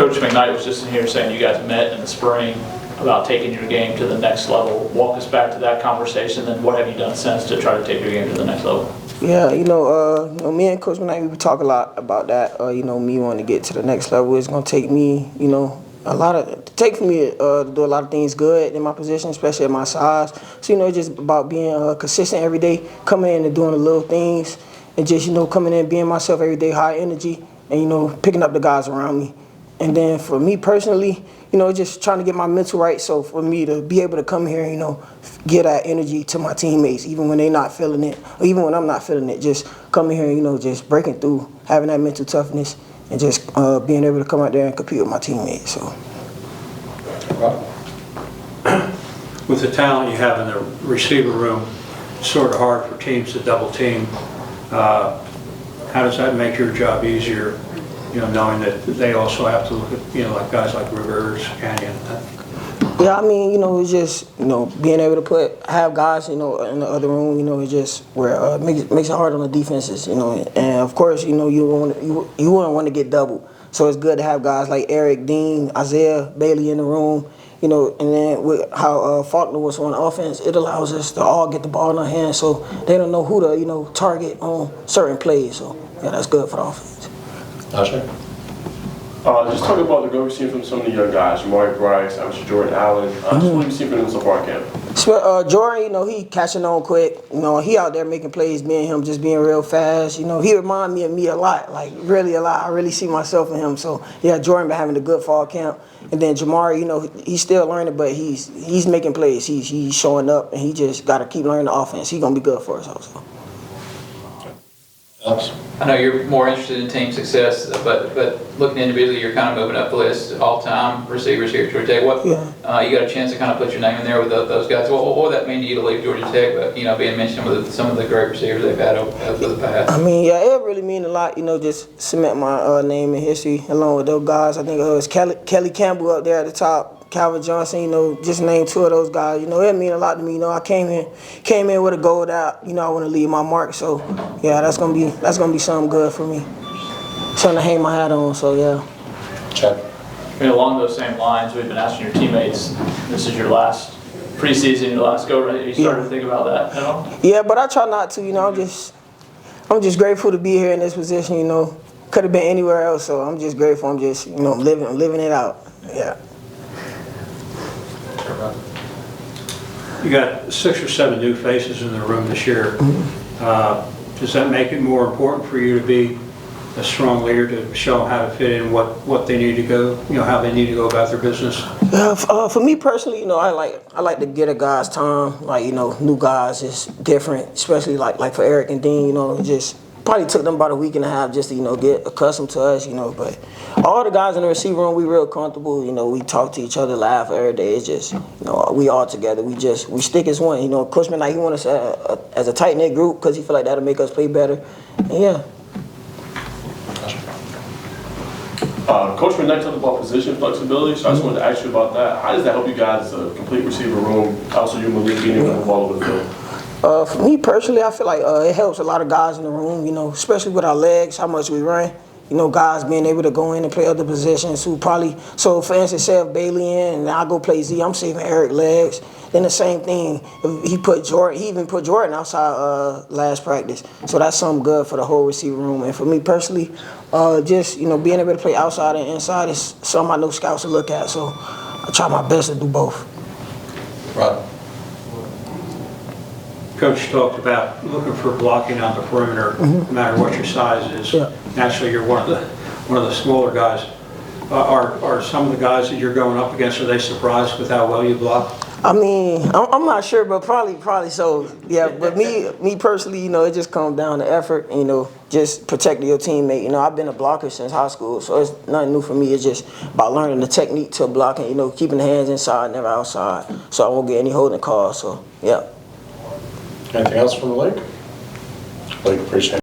Coach McKnight was just in here saying you guys met in the spring about taking your game to the next level. Walk us back to that conversation, and what have you done since to try to take your game to the next level? Yeah, me and Coach McKnight, we talk a lot about that. Me wanting to get to the next level. It's gonna take me, for me to do a lot of things good in my position, especially at my size. So it's just about being consistent every day, coming in and doing the little things, and just coming in, being myself every day, high energy, and picking up the guys around me. And then for me personally, just trying to get my mental right. So for me to be able to come here, give that energy to my teammates, even when they're not feeling it, or even when I'm not feeling it, just coming here, just breaking through, having that mental toughness, and just being able to come out there and compete with my teammates. So. With the talent you have in the receiver room, it's sort of hard for teams to double team. How does that make your job easier? Knowing that they also have to look at, like guys like Rivers, Canyon. Yeah, it's just, being able to have guys, in the other room, it's just where it makes it hard on the defenses, and of course, you wouldn't want to get doubled. So it's good to have guys like Eric, Dean, Isaiah, Bailey in the room, and then with how Faulkner was on offense, it allows us to all get the ball in our hands, so they don't know who to, target on certain plays. So yeah, that's good for the offense. Just talk about the growth you've seen from some of the young guys, Jamari Bryce, obviously Jordan Allen. Just what have you seen from them so far, Cam? Jordan, he catching on quick. He out there making plays, me and him just being real fast. He remind me of me a lot, like really a lot. I really see myself in him. So yeah, Jordan been having a good fall camp. And then Jamari, he's still learning, but he's making plays. He's showing up, and he just got to keep learning the offense. He's gonna be good for us also. I know you're more interested in team success, but looking individually, you're kind of moving up the list all-time receivers here at Georgia Tech. You got a chance to kind of put your name in there with those guys. What would that mean to you to leave Georgia Tech, but being mentioned with some of the great receivers they've had over the past? It really mean a lot. Just cement my name in history along with those guys. I think it was Kelly Campbell up there at the top. Calvin Johnson, just name two of those guys. It mean a lot to me. I came in with a goal that I want to leave my mark. So yeah, that's gonna be something good for me. Something to hang my hat on. So yeah. Check. Along those same lines, we've been asking your teammates. This is your last preseason, your last go. Right? You started to think about that at all? Yeah, but I try not to. I'm just grateful to be here in this position. Could have been anywhere else. So I'm just grateful. I'm just living it out. Yeah. You got 6 or 7 new faces in the room this year. Does that make it more important for you to be a strong leader to show them how to fit in, what they need to go, how they need to go about their business? For me personally, I like to get a guy's time. New guys is different, especially like for Eric and Dean. Just probably took them about a week and a half just to get accustomed to us. But all the guys in the receiver room, we real comfortable. We talk to each other, laugh every day. It's just we all together. We stick as one. Coach McKnight, he want us as a tight knit group because he feel like that'll make us play better. And yeah. Coach McKnight talked about position flexibility, so I just wanted to ask you about that. How does that help you guys complete receiver room? Also, you and Malik being able to move all over the field. For me personally, I feel like it helps a lot of guys in the room, especially with our legs, how much we run. Guys being able to go in and play other positions who probably, so for instance, say if Bailey in and I go play Z, I'm saving Eric legs. Then the same thing, if he even put Jordan outside last practice. So that's something good for the whole receiver room. And for me personally, just, being able to play outside and inside is something I know scouts will look at. So I try my best to do both. Right. Coach talked about looking for blocking on the perimeter, no matter what your size is. Yeah. Naturally, you're one of the smaller guys. Are some of the guys that you're going up against, are they surprised with how well you block? I'm not sure, but probably so. Yeah, but me personally, it just comes down to effort. Just protecting your teammate. I've been a blocker since high school, so it's nothing new for me. It's just about learning the technique to blocking. Keeping the hands inside, never outside, so I won't get any holding calls. So yeah. Anything else from Malik? Malik, appreciate it.